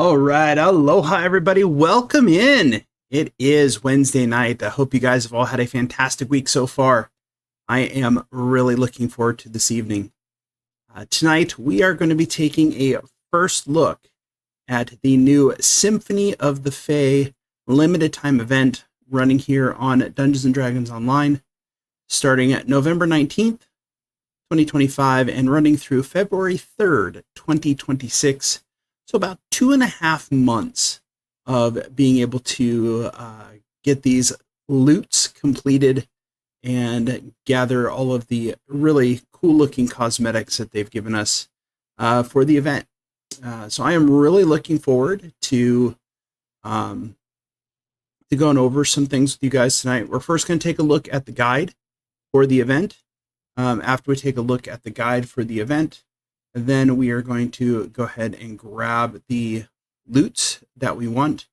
All right. Aloha, everybody. Welcome in. It is Wednesday night. I hope you guys have all had a fantastic week so far. I am really looking forward to this evening. Tonight, we are going to be taking a first look at the new Symphony of the Fae limited time event running here on Dungeons & Dragons Online, starting at November 19th, 2025, and running through February 3rd, 2026. So about 2.5 months of being able to get these loots completed and gather all of the really cool looking cosmetics that they've given us for the event. So I am really looking forward to going over some things with you guys tonight. We're first going to take a look at the guide for the event. After we take a look at the guide for the event, then we are going to go ahead and grab the loots that we want.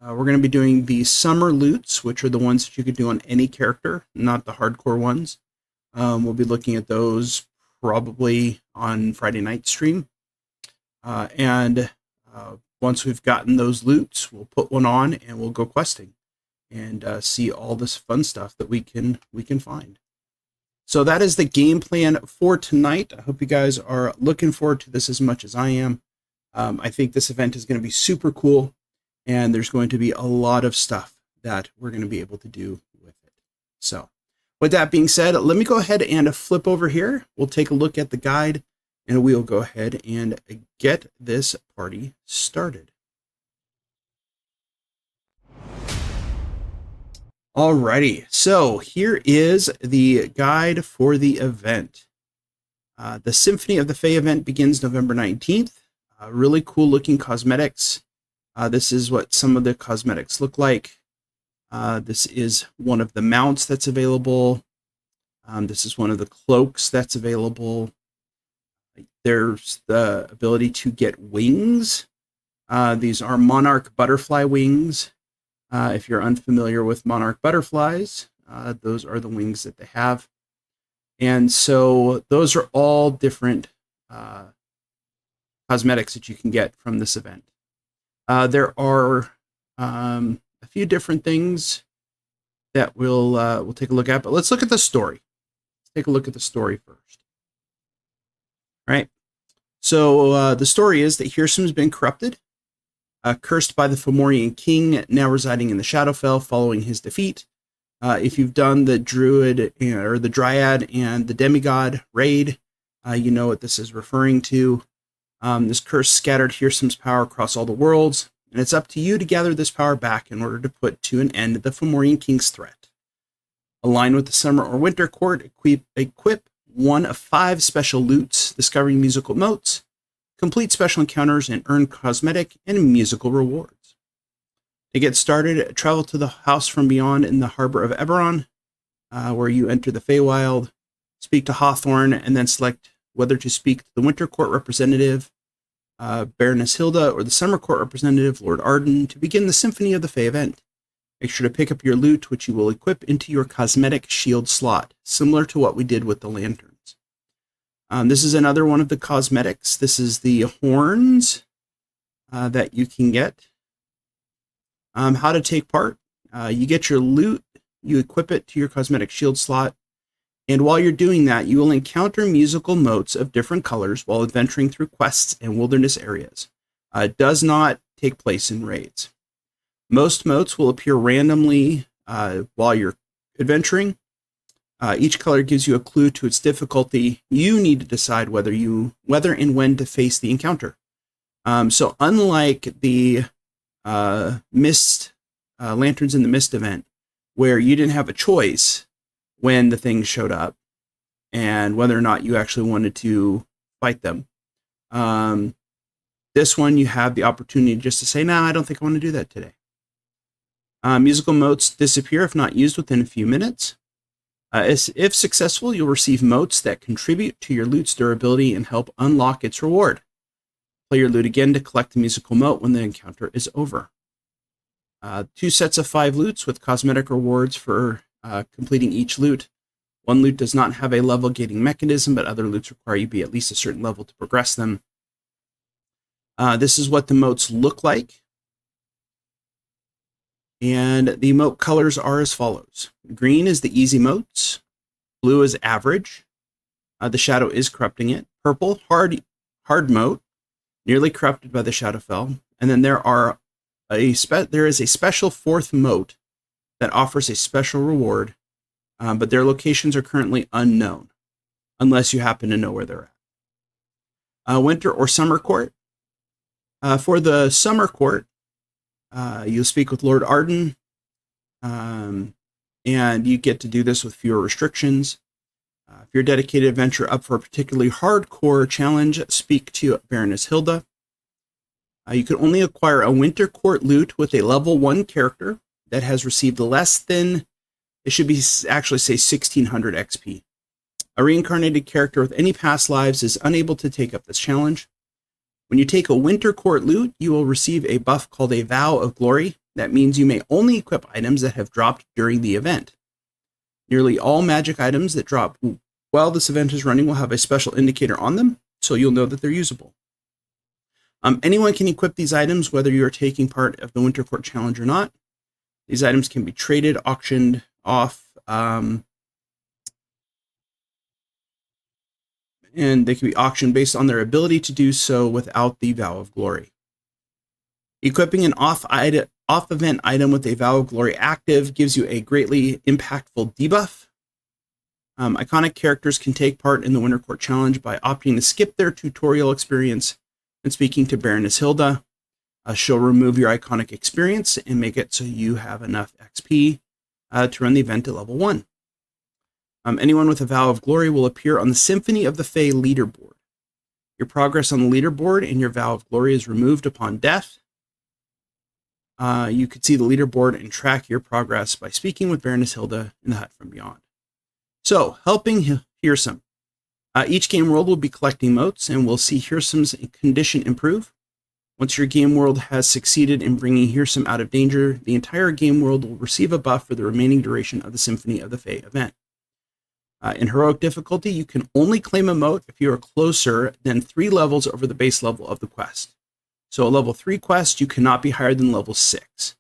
We're going to be doing the summer loots, which are the ones that you could do on any character, not the hardcore ones. We'll be looking at those probably on Friday night stream. And once we've gotten those loots, we'll put one on and we'll go questing and see all this fun stuff that we can find. So that is the game plan for tonight. I hope you guys are looking forward to this as much as I am. I think this event is going to be super cool, and there's going to be a lot of stuff that we're going to be able to do with it. So with that being said, let me go ahead and flip over here. We'll take a look at the guide, and we'll go ahead and get this party started. Alrighty, so here is the guide for the event. The Symphony of the Fae event begins November 19th. Really cool looking cosmetics. This is what some of the cosmetics look like. This is one of the mounts that's available. This is one of the cloaks that's available. There's the ability to get wings. These are monarch butterfly wings. If you're unfamiliar with monarch butterflies, those are the wings that they have. And so those are all different cosmetics that you can get from this event. There are a few different things that we'll take a look at, but let's look at the story. Let's take a look at the story first. All right. So the story is that Hirsam's been corrupted. Cursed by the Fomorian king, now residing in the Shadowfell following his defeat. If you've done the druid or the dryad and the demigod raid, you know what this is referring to. This curse scattered Hirsam's power across all the worlds, and it's up to you to gather this power back in order to put to an end to the Fomorian king's threat. Align with the summer or winter court, equip one of 5 special loots, discovering musical motes, complete special encounters, and earn cosmetic and musical rewards. To get started, travel to the house from beyond in the harbor of Eberron, where you enter the Feywild, speak to Hawthorne, and then select whether to speak to the Winter Court representative, Baroness Hilda, or the Summer Court representative, Lord Arden, to begin the Symphony of the Fae event. Make sure to pick up your loot, which you will equip into your cosmetic shield slot, similar to what we did with the lanterns. This is another one of the cosmetics. This is the horns that you can get. How to take part. You get your loot, you equip it to your cosmetic shield slot, and while you're doing that, you will encounter musical motes of different colors while adventuring through quests and wilderness areas. It does not take place in raids. Most motes will appear randomly while you're adventuring. Each color gives you a clue to its difficulty. You need to decide whether and when to face the encounter. So unlike the Mist Lanterns in the Mist event, where you didn't have a choice when the things showed up and whether or not you actually wanted to fight them, this one you have the opportunity just to say, "Nah, I don't think I want to do that today." Musical motes disappear if not used within a few minutes. If successful, you'll receive motes that contribute to your loot's durability and help unlock its reward. Play your loot again to collect the musical mote when the encounter is over. 2 sets of 5 loots with cosmetic rewards for completing each loot. One loot does not have a level gating mechanism, but other loots require you be at least a certain level to progress them. This is what the motes look like. And the mote colors are as follows. Green is the easy motes. Blue is average. The shadow is corrupting it. Purple, hard mote, nearly corrupted by the shadow fell. And then there is a special fourth mote that offers a special reward, but their locations are currently unknown, unless you happen to know where they're at. Winter or summer court. For the summer court, you'll speak with Lord Arden, and you get to do this with fewer restrictions. If you're a dedicated adventurer up for a particularly hardcore challenge, speak to Baroness Hilda. You can only acquire a Winter Court lute with a level 1 character that has received less than, it should be actually say 1600 XP. A reincarnated character with any past lives is unable to take up this challenge. When you take a Winter Court lute, you will receive a buff called a Vow of Glory. That means you may only equip items that have dropped during the event. Nearly all magic items that drop while this event is running will have a special indicator on them, so you'll know that they're usable. Anyone can equip these items, whether you are taking part of the Winter Court Challenge or not. These items can be traded, auctioned off, and they can be auctioned based on their ability to do so without the Vow of Glory. Equipping an off-event item with a Vow of Glory active gives you a greatly impactful debuff. Iconic characters can take part in the Winter Court Challenge by opting to skip their tutorial experience and speaking to Baroness Hilda. She'll remove your iconic experience and make it so you have enough XP to run the event at level 1. Anyone with a Vow of Glory will appear on the Symphony of the Fae leaderboard. Your progress on the leaderboard and your Vow of Glory is removed upon death. You could see the leaderboard and track your progress by speaking with Baroness Hilda in the Hut from Beyond. So, helping Hearsome. Each game world will be collecting motes, and we'll see Hearsome's condition improve. Once your game world has succeeded in bringing Hearsome out of danger, the entire game world will receive a buff for the remaining duration of the Symphony of the Fae event. In heroic difficulty, you can only claim a mote if you are closer than 3 levels over the base level of the quest. So a level 3 quest, you cannot be higher than level 6.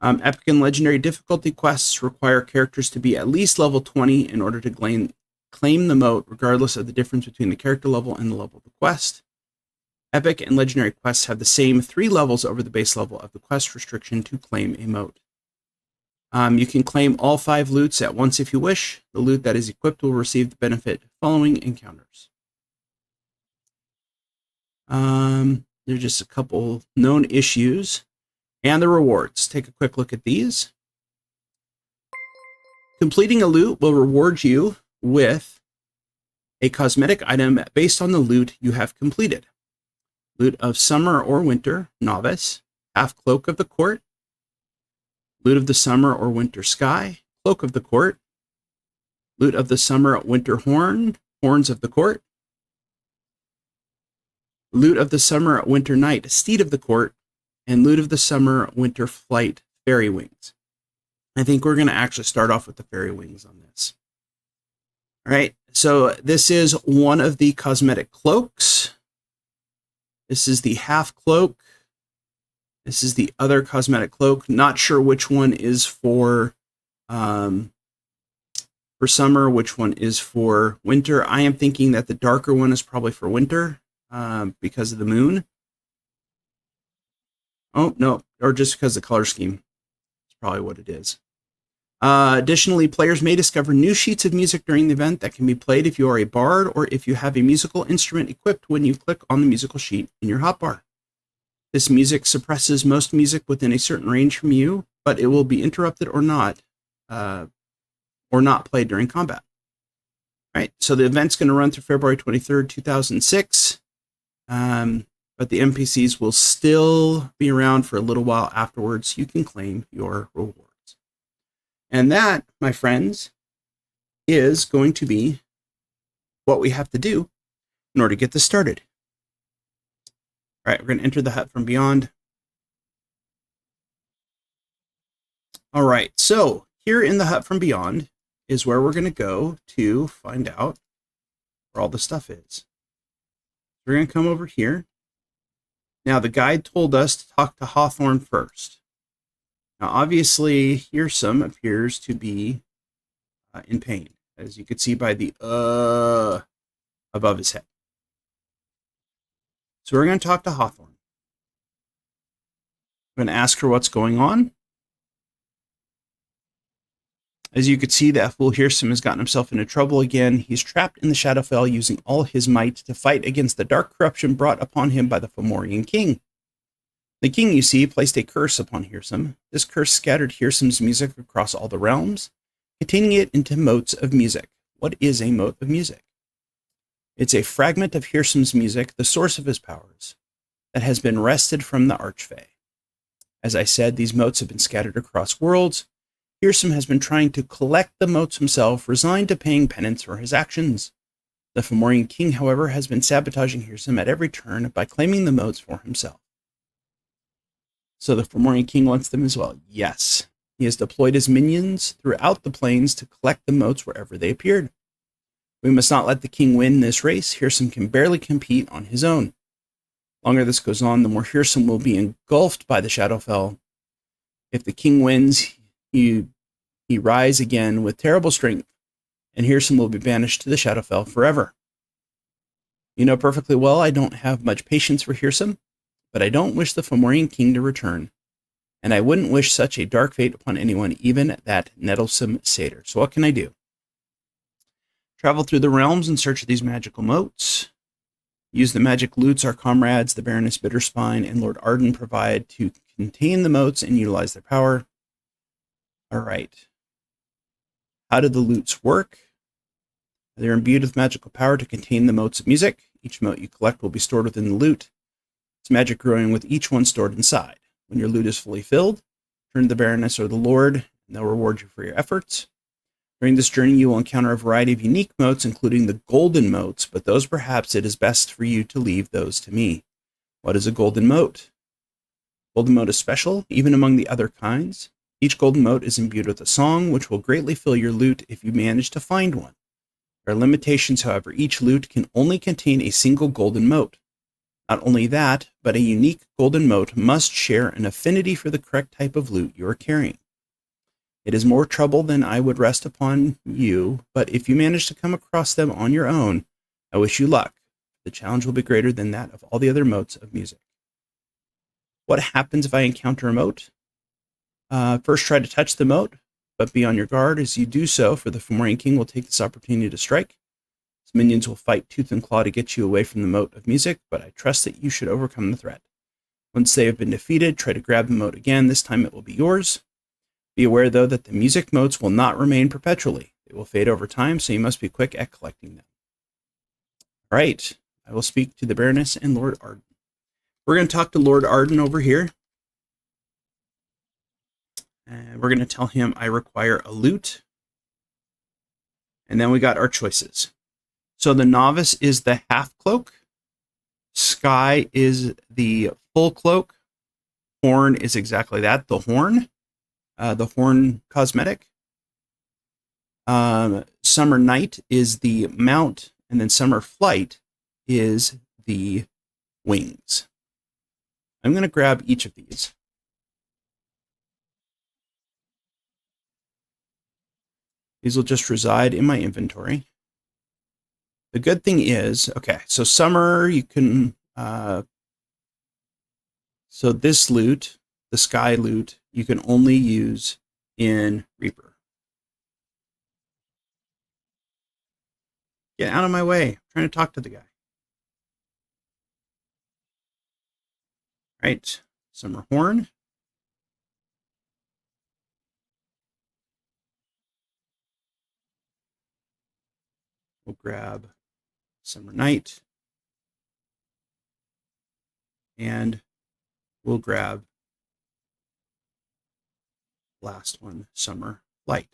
Epic and legendary difficulty quests require characters to be at least level 20 in order to claim the mote, regardless of the difference between the character level and the level of the quest. Epic and legendary quests have the same 3 levels over the base level of the quest restriction to claim a mote. You can claim all 5 lutes at once if you wish. The lute that is equipped will receive the benefit following encounters. There's just a couple known issues and the rewards. Take a quick look at these. Completing a lute will reward you with a cosmetic item based on the lute you have completed. Lute of Summer or Winter, Novice, Half Cloak of the Court, Lute of the Summer or Winter Sky, Cloak of the Court, Lute of the Summer Winter Horn, Horns of the Court, Lute of the Summer Winter Night, Steed of the Court, and Lute of the Summer Winter Flight, Fairy Wings. I think we're going to actually start off with the Fairy Wings on this. All right, so this is one of the cosmetic cloaks. This is the half cloak. This is the other cosmetic cloak. Not sure which one is for summer, which one is for winter. I am thinking that the darker one is probably for winter because of the moon. Oh, no, or just because of the color scheme. That's probably what it is. Additionally, players may discover new sheets of music during the event that can be played if you are a bard or if you have a musical instrument equipped when you click on the musical sheet in your hotbar. This music suppresses most music within a certain range from you, but it will be interrupted or not played during combat. All right, so the event's going to run through February 23rd, 2006, but the NPCs will still be around for a little while afterwards. You can claim your rewards. And that, my friends, is going to be what we have to do in order to get this started. All right, we're going to enter the Hut from Beyond. All right, so here in the Hut from Beyond is where we're going to go to find out where all the stuff is. We're going to come over here, Now, the guide told us to talk to Hawthorne first. Now, obviously, Hearsome appears to be in pain, as you can see by the above his head. So we're going to talk to Hawthorne. I'm going to ask her what's going on. As you can see, that fool Hearsome has gotten himself into trouble again. He's trapped in the Shadowfell, using all his might to fight against the dark corruption brought upon him by the Fomorian king. The king, you see, placed a curse upon Hearsome. This curse scattered Hearsome's music across all the realms, containing it into motes of music. What is a mote of music? It's a fragment of Hearsome's music, the source of his powers, that has been wrested from the Archfey. As I said, these motes have been scattered across worlds. Hearsome has been trying to collect the motes himself, resigned to paying penance for his actions. The Fomorian king, however, has been sabotaging Hearsome at every turn by claiming the motes for himself. So the Fomorian king wants them as well. Yes, he has deployed his minions throughout the plains to collect the motes wherever they appeared. We must not let the king win this race. Hearsome can barely compete on his own. The longer this goes on, the more Hearsome will be engulfed by the Shadowfell. If the king wins, he rise again with terrible strength, and Hearsome will be banished to the Shadowfell forever. You know perfectly well I don't have much patience for Hearsome, but I don't wish the Fomorian king to return, and I wouldn't wish such a dark fate upon anyone, even that nettlesome satyr. So what can I do? Travel through the realms in search of these magical motes. Use the magic lutes our comrades, the Baroness Bitterspine and Lord Arden, provide to contain the motes and utilize their power. All right. How do the lutes work? They're imbued with magical power to contain the motes of music. Each mote you collect will be stored within the lute. Its magic growing with each one stored inside. When your lute is fully filled, turn to the Baroness or the Lord, and they'll reward you for your efforts. During this journey, you will encounter a variety of unique motes, including the Golden Motes, but those perhaps it is best for you to leave those to me. What is a Golden Mote? Golden Mote is special, even among the other kinds. Each Golden Mote is imbued with a song, which will greatly fill your lute if you manage to find one. There are limitations, however. Each lute can only contain a single Golden Mote. Not only that, but a unique Golden Mote must share an affinity for the correct type of lute you are carrying. It is more trouble than I would rest upon you, but if you manage to come across them on your own, I wish you luck. The challenge will be greater than that of all the other motes of music. What happens if I encounter a mote? First, try to touch the mote, but be on your guard as you do so, for the Fomorian king will take this opportunity to strike. His minions will fight tooth and claw to get you away from the mote of music, but I trust that you should overcome the threat. Once they have been defeated, try to grab the mote again. This time it will be yours. Be aware, though, that the music motes will not remain perpetually. They will fade over time, so you must be quick at collecting them. All right, I will speak to the Baroness and Lord Arden. We're going to talk to Lord Arden over here. And we're going to tell him I require a lute. And then we got our choices. So the novice is the half cloak. Sky is the full cloak. Horn is exactly that, the horn. The horn cosmetic. Summer Night is the mount, and then Summer Flight is the wings. I'm going to grab each of these. These will just reside in my inventory. The good thing is, okay, so Summer, you can, so this lute, the Sky lute, you can only use in Reaper. Get out of my way. I'm trying to talk to the guy. Right. Summer Horn. We'll grab Summer Night. And we'll grab last one, Summer Light.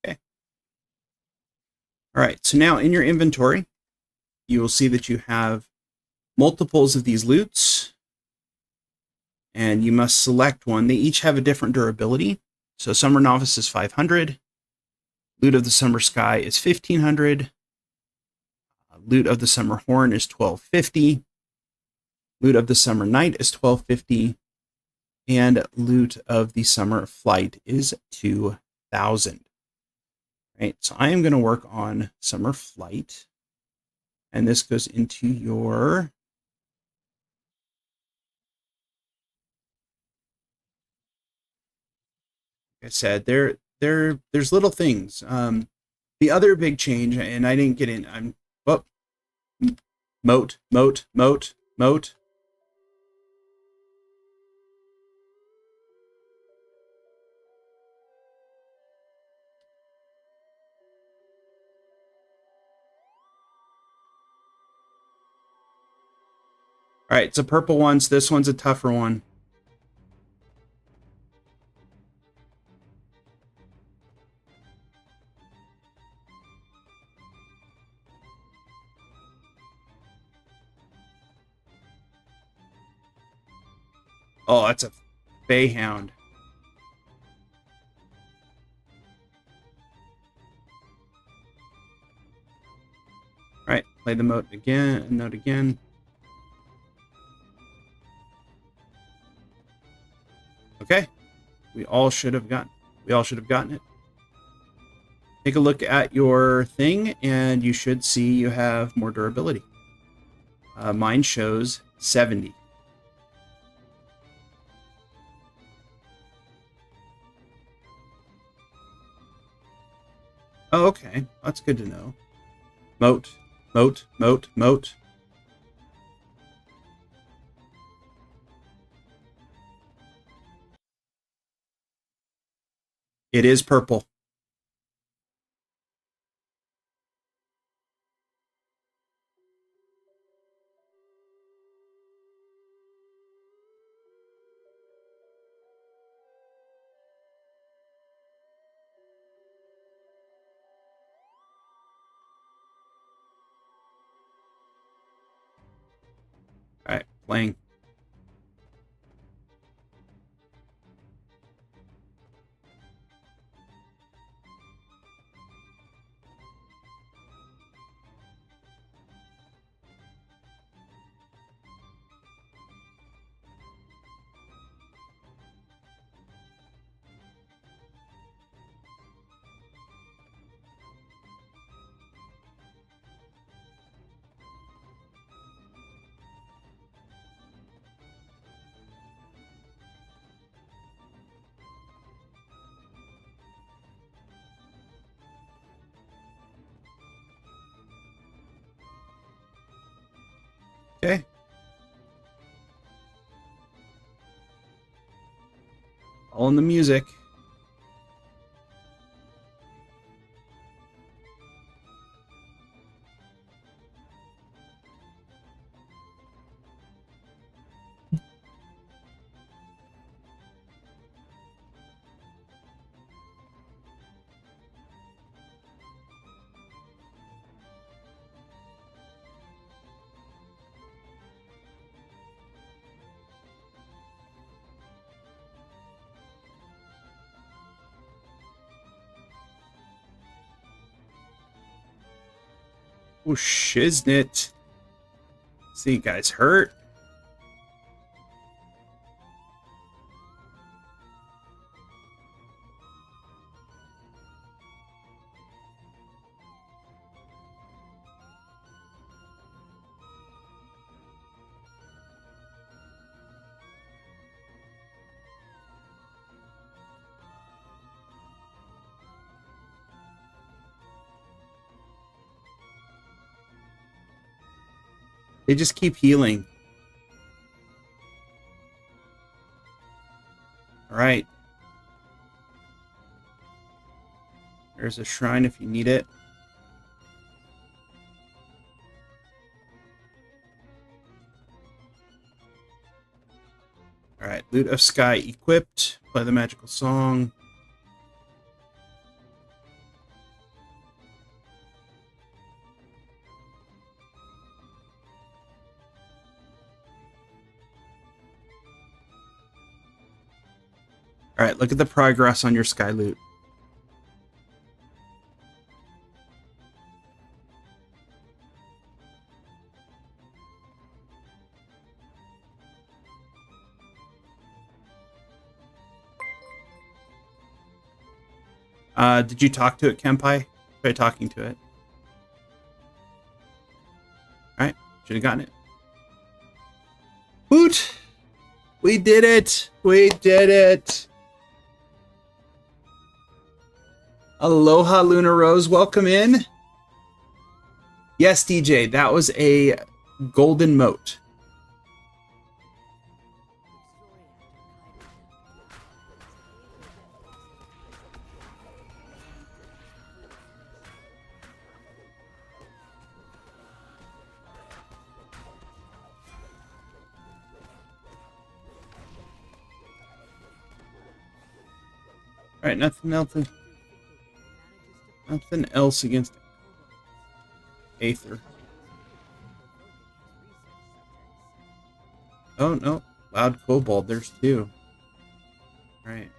Okay. All right, so now in your inventory, you will see that you have multiples of these lutes, and you must select one. They each have a different durability. So Summer Novice is 500. Lute of the Summer Sky is 1500. Lute of the Summer Horn is 1250. Lute of the Summer Night is $12.50. And Lute of the Summer Flight is $2,000. Right, so I am going to work on Summer Flight. And this goes into your... Like I said, there's little things. The other big change, and I didn't get in, mote. All right, it's a purple one, so this one's a tougher one. Oh, that's a bayhound. All right, play the note again. Okay, we all should have gotten it. Take a look at your thing, and you should see you have more durability. Mine shows 70. Oh, okay. That's good to know. Mote. It is purple. All right, playing. Okay. All in the music. Oh, shiznit. See, you guys hurt. They just keep healing. All right. There's a shrine if you need it. All right, Lute of Sky equipped. Play the magical song. All right, look at the progress on your Sky Lute. Did you talk to it, Kenpai? Try talking to it. All right, should have gotten it. Woot! We did it! We did it! Aloha, Luna Rose. Welcome in. Yes, DJ, that was a Golden Mote. All right, nothing else against Aether. Oh no, Loud Kobold, there's two. All right.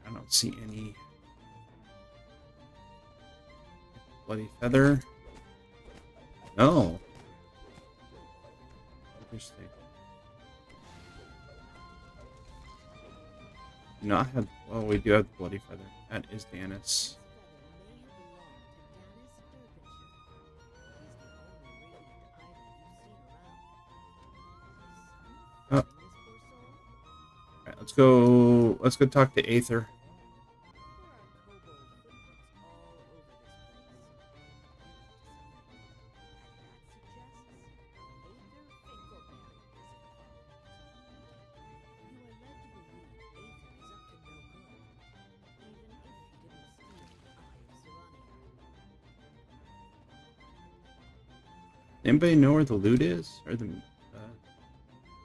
I don't see any bloody feather. No. Interesting. Not have. Well, we do have the bloody feather. That is Danis. Oh. All right, let's go. Let's go talk to Aether. Anybody know where the loot is? Or the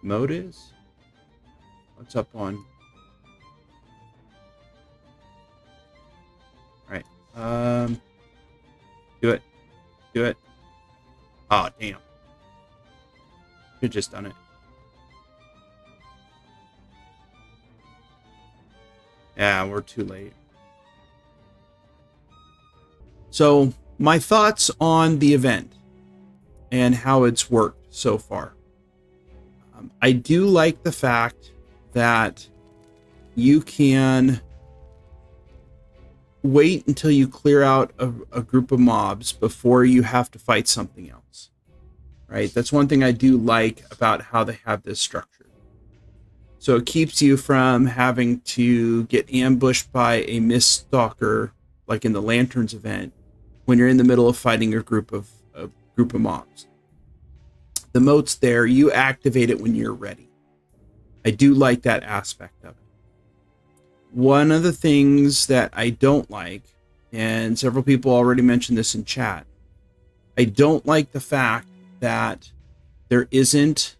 mote is? What's up on? Alright. Do it. Do it. Oh, damn. Could've just done it. Yeah, we're too late. So, my thoughts on the event and how it's worked so far. I do like the fact that you can wait until you clear out a group of mobs before you have to fight something else, right? That's one thing I do like about how they have this structured. So it keeps you from having to get ambushed by a mist stalker, like in the Lanterns event, when you're in the middle of fighting a group of mobs. The mote's there, you activate it when you're ready. I do like that aspect of it. One of the things that I don't like, and several people already mentioned this in chat, I don't like the fact that there isn't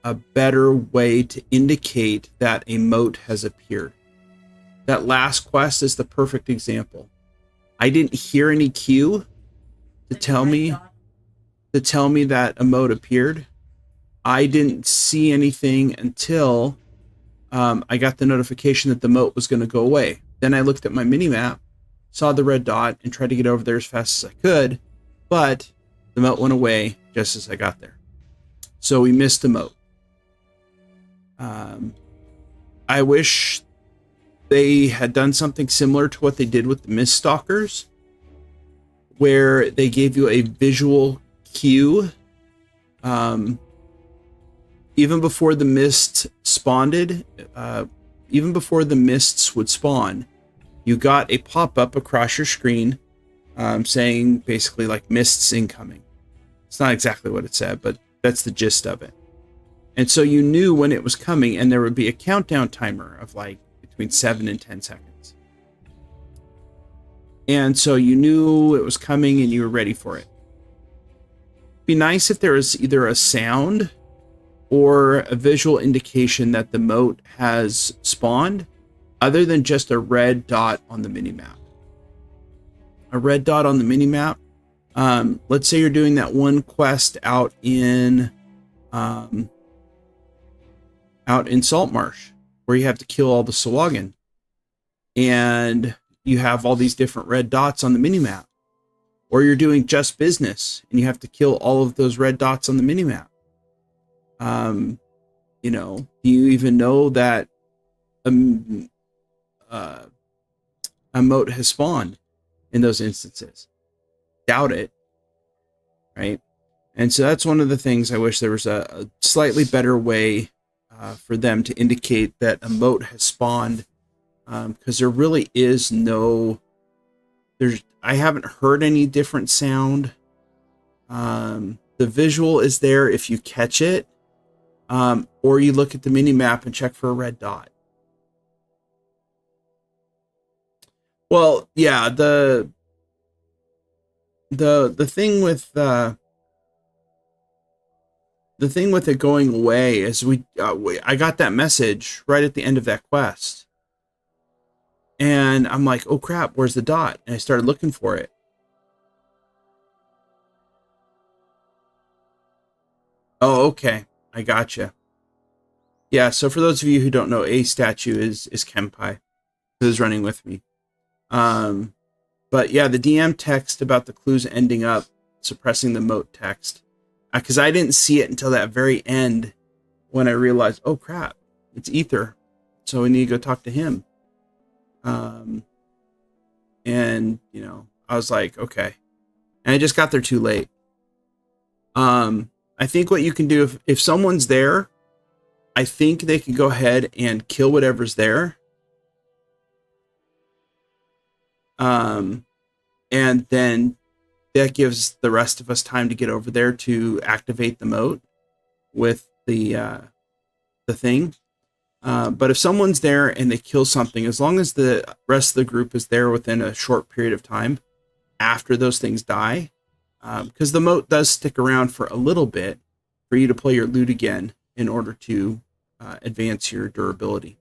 a better way to indicate that a mote has appeared. That last quest is the perfect example. I didn't hear any cue to tell me that a mote appeared. I didn't see anything until I got the notification that the mote was going to go away. Then I looked at my mini-map, saw the red dot, and tried to get over there as fast as I could, but the mote went away just as I got there. So we missed the mote. I wish they had done something similar to what they did with the Mist Stalkers, where they gave you a visual cue even before the mist spawned, even before the mists would spawn, you got a pop-up across your screen saying basically like mists incoming. It's not exactly what it said, but that's the gist of it. And so you knew when it was coming, and there would be a countdown timer of like between 7 and 10 seconds. And so you knew it was coming and you were ready for it. It'd be nice if there was either a sound or a visual indication that the mote has spawned other than just a red dot on the minimap. A red dot on the minimap. Let's say you're doing that one quest out in Saltmarsh where you have to kill all the Sawagan, and you have all these different red dots on the minimap. Or you're doing just business and you have to kill all of those red dots on the minimap. You know, do you even know that a mote has spawned in those instances? Doubt it, right? And so that's one of the things I wish there was a slightly better way for them to indicate that a mote has spawned, because there really is no, I haven't heard any different sound. The visual is there if you catch it, or you look at the mini map and check for a red dot. Well, yeah, the thing with the thing with it going away is I got that message right at the end of that quest. And I'm like, oh crap, where's the dot? And I started looking for it. Oh, okay. I gotcha. Yeah, so for those of you who don't know, a statue is Kenpai, who is running with me. But yeah, the DM text about the clues ending up suppressing the mote text. Because I didn't see it until that very end when I realized, oh crap, it's Ether. So we need to go talk to him. And you know, I was like, okay. And I just got there too late. I think what you can do if someone's there, I think they can go ahead and kill whatever's there. And then that gives the rest of us time to get over there to activate the mote with the thing. But if someone's there and they kill something, as long as the rest of the group is there within a short period of time after those things die, because the mote does stick around for a little bit for you to play your lute again in order to advance your durability.